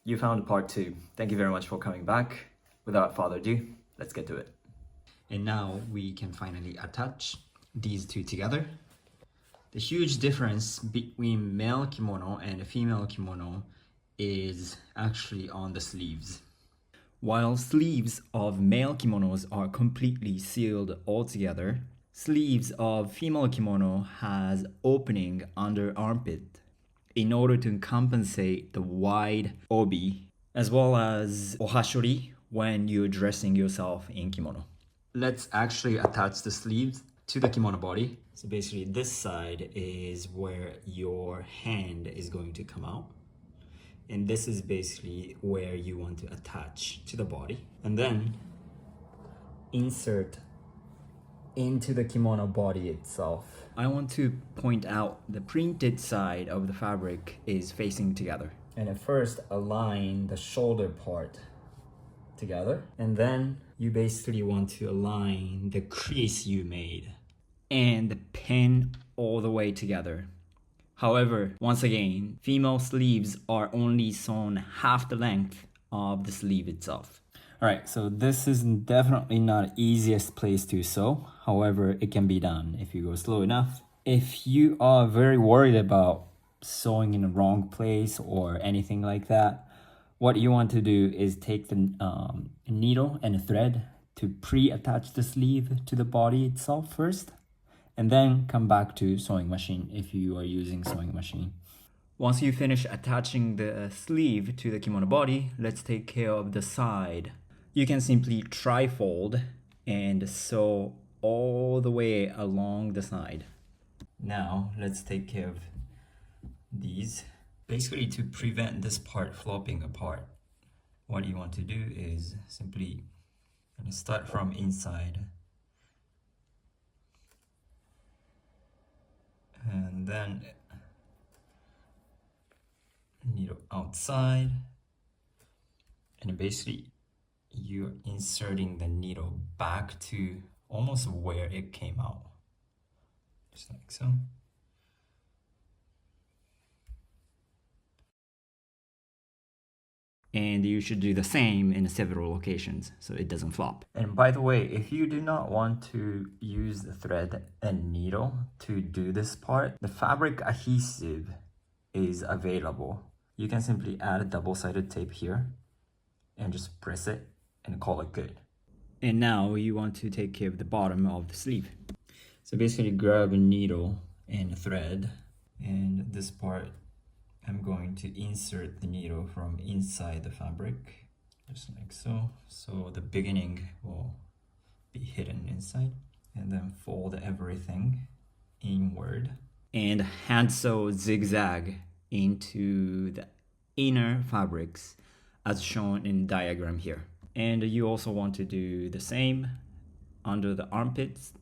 you found part 2. Thank you very much for coming back. Without further ado, let's get to it. And now we can finally attach these two together. The huge difference between male kimono and female kimono is actually on the sleeves. While sleeves of male kimonos are completely sealed altogether, sleeves of female kimono has opening under armpit in order to compensate the wide obi as well as ohashori when you're dressing yourself in kimono. Let's actually attach the sleeves to the kimono body. So basically this side is where your hand is going to come out. And this is basically where you want to attach to the body. And then insert into the kimono body itself. I want to point out the printed side of the fabric is facing together. And at first align the shoulder part together. And then you basically want to align the crease you made and pin all the way together. However, once again, female sleeves are only sewn half the length of the sleeve itself. Alright, so this is definitely not the easiest place to sew. However, it can be done if you go slow enough. If you are very worried about sewing in the wrong place or anything like that, what you want to do is take the needle and a thread to pre-attach the sleeve to the body itself first, and then come back to sewing machine if you are using sewing machine. Once you finish attaching the sleeve to the kimono body, let's take care of the side. You can simply tri-fold and sew all the way along the side. Now let's take care of these. Basically, to prevent this part flopping apart, what you want to do is simply start from inside and then needle outside, and basically you're inserting the needle back to almost where it came out, just like so. And you should do the same in several locations so it doesn't flop. And by the way, if you do not want to use the thread and needle to do this part, the fabric adhesive is available. You can simply add a double-sided tape here and just press it and call it good. And now you want to take care of the bottom of the sleeve. So basically grab a needle and a thread, and this part I'm going to insert the needle from inside the fabric, just like so. So the beginning will be hidden inside, and then fold everything inward. And hand sew zigzag into the inner fabrics as shown in the diagram here. And you also want to do the same under the armpits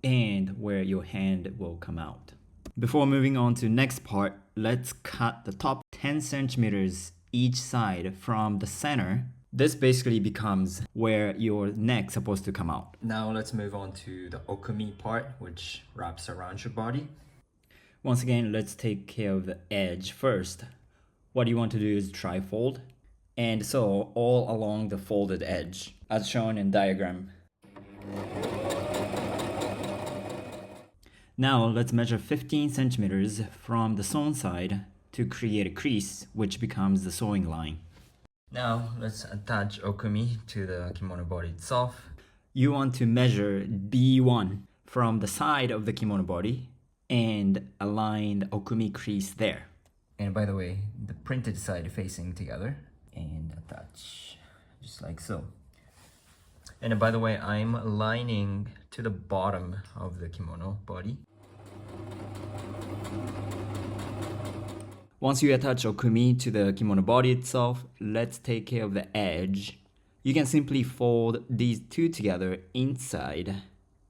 and where your hand will come out. Before moving on to next part, let's cut the top 10 centimeters each side from the center. This basically becomes where your neck's supposed to come out. Now let's move on to the okumi part, which wraps around your body. Once again, let's take care of the edge first. What you want to do is tri-fold and sew all along the folded edge, as shown in diagram. Now let's measure 15 centimeters from the sewn side to create a crease, which becomes the sewing line. Now let's attach okumi to the kimono body itself. You want to measure B1 from the side of the kimono body and align the okumi crease there. And by the way, the printed side facing together, and attach just like so. And by the way, I'm aligning to the bottom of the kimono body. Once you attach okumi to the kimono body itself, let's take care of the edge. You can simply fold these two together inside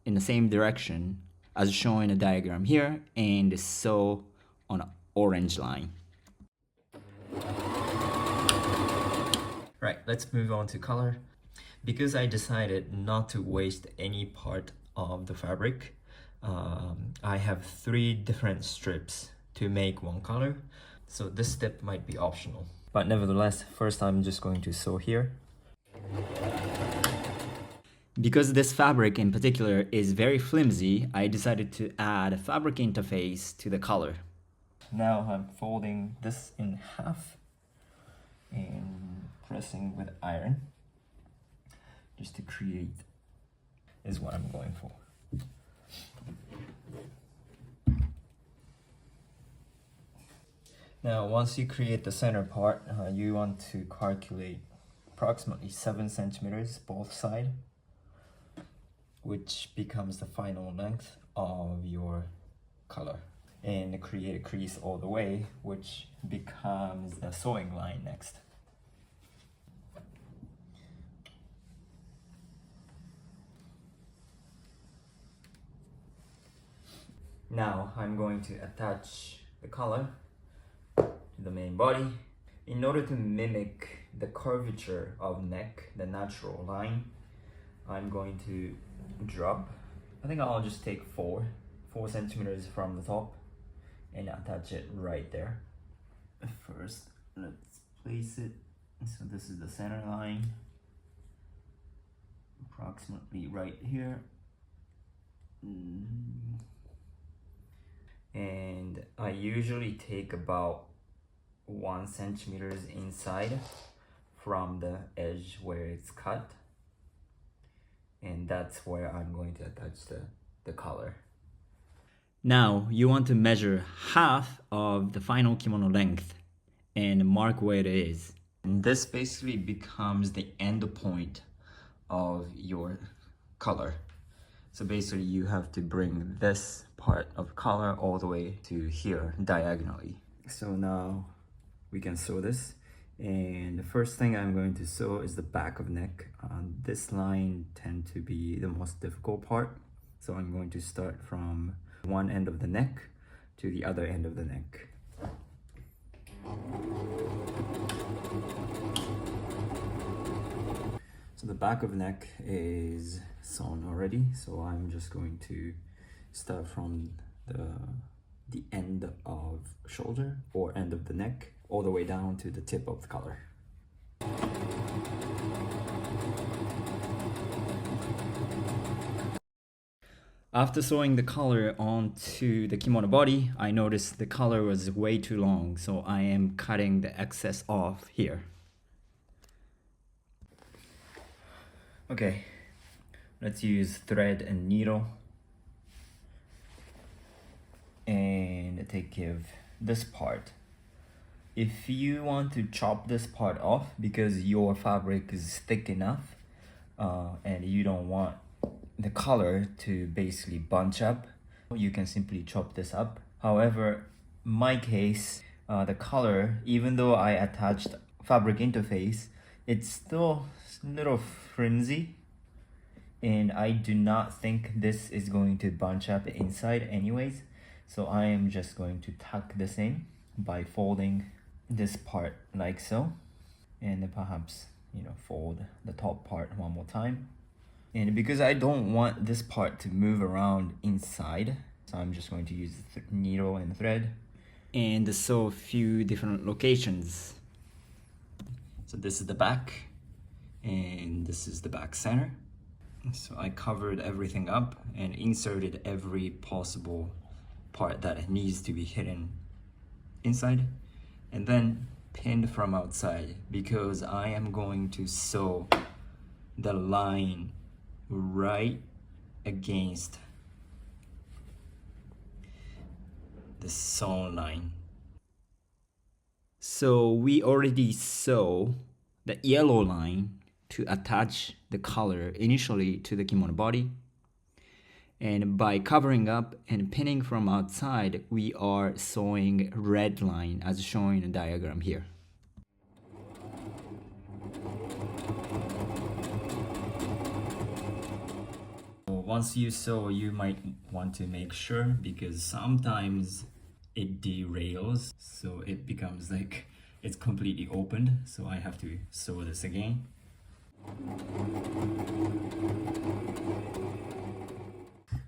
in the same direction as shown in the diagram here, and sew on an orange line. Right, let's move on to color. Because I decided not to waste any part of the fabric, I have 3 different strips to make one color. So this step might be optional. But nevertheless, first I'm just going to sew here. Because this fabric in particular is very flimsy, I decided to add a fabric interface to the collar. Now I'm folding this in half and pressing with iron just to create is what I'm going for. Now once you create the center part, you want to calculate approximately 7 centimeters both sides, which becomes the final length of your color, and create a crease all the way, which becomes the sewing line next. Now I'm going to attach the collar to the main body. In order to mimic the curvature of neck, the natural line, I'm going to drop, I think I'll just take 4 centimeters from the top and attach it right there. First, let's place it, so this is the center line, approximately right here. And I usually take about 1 centimeters inside from the edge where it's cut, and that's where I'm going to attach the collar. Now you want to measure half of the final kimono length and mark where it is. And this basically becomes the end point of your collar. So basically you have to bring this part of collar all the way to here diagonally. So now we can sew this, and the first thing I'm going to sew is the back of neck. This line tends to be the most difficult part, so I'm going to start from one end of the neck to the other end of the neck. So the back of neck is sewn already, so I'm just going to start from the end of shoulder or end of the neck all the way down to the tip of the collar. After sewing the collar onto the kimono body, I noticed the collar was way too long, so I am cutting the excess off here. Okay, let's use thread and needle and take care of this part. If you want to chop this part off because your fabric is thick enough and you don't want the color to basically bunch up, you can simply chop this up. However, in my case, the color, even though I attached fabric interface, it's still a little flimsy, and I do not think this is going to bunch up inside anyways. So I am just going to tuck this in by folding this part like so, and then perhaps, fold the top part one more time. And because I don't want this part to move around inside, so I'm just going to use the needle and thread and sew a few different locations. So this is the back, and this is the back center. So I covered everything up and inserted every possible part that needs to be hidden inside, and then pinned from outside, because I am going to sew the line right against the sewn line. So we already sew the yellow line to attach the collar initially to the kimono body, and by covering up and pinning from outside, we are sewing red line as shown in the diagram here. Once you sew, you might want to make sure, because sometimes it derails, so it becomes like it's completely opened, so I have to sew this again.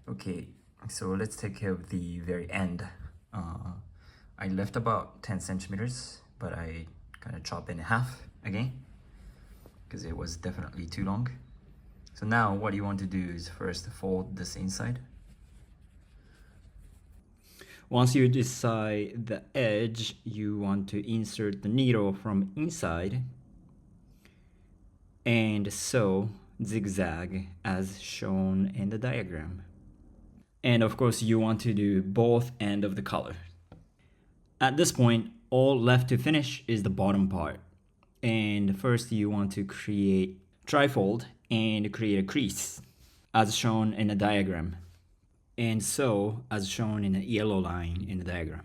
Okay, so let's take care of the very end. I left about 10 centimeters, but I kind of chop in half again because it was definitely too long. So now what you want to do is first fold this inside. Once you decide the edge, you want to insert the needle from inside and sew zigzag as shown in the diagram. And of course you want to do both ends of the color. At this point, all left to finish is the bottom part. And first you want to create trifold and create a crease as shown in the diagram. And sew as shown in the yellow line in the diagram.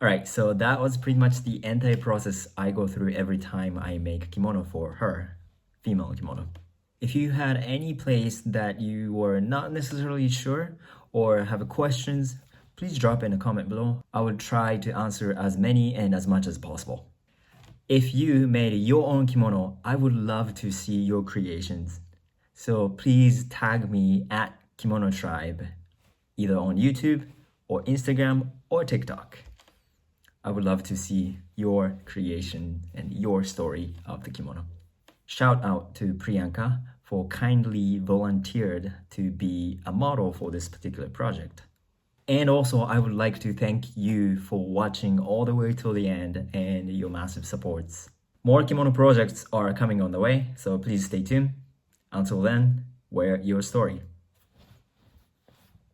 Alright, so that was pretty much the entire process I go through every time I make a kimono for her, female kimono. If you had any place that you were not necessarily sure or have questions, please drop in a comment below. I will try to answer as many and as much as possible. If you made your own kimono, I would love to see your creations. So please tag me at Kimono Tribe, either on YouTube or Instagram or TikTok. I would love to see your creation and your story of the kimono. Shout out to Priyanka for kindly volunteered to be a model for this particular project. And also, I would like to thank you for watching all the way till the end and your massive supports. More kimono projects are coming on the way, so please stay tuned. Until then, wear your story.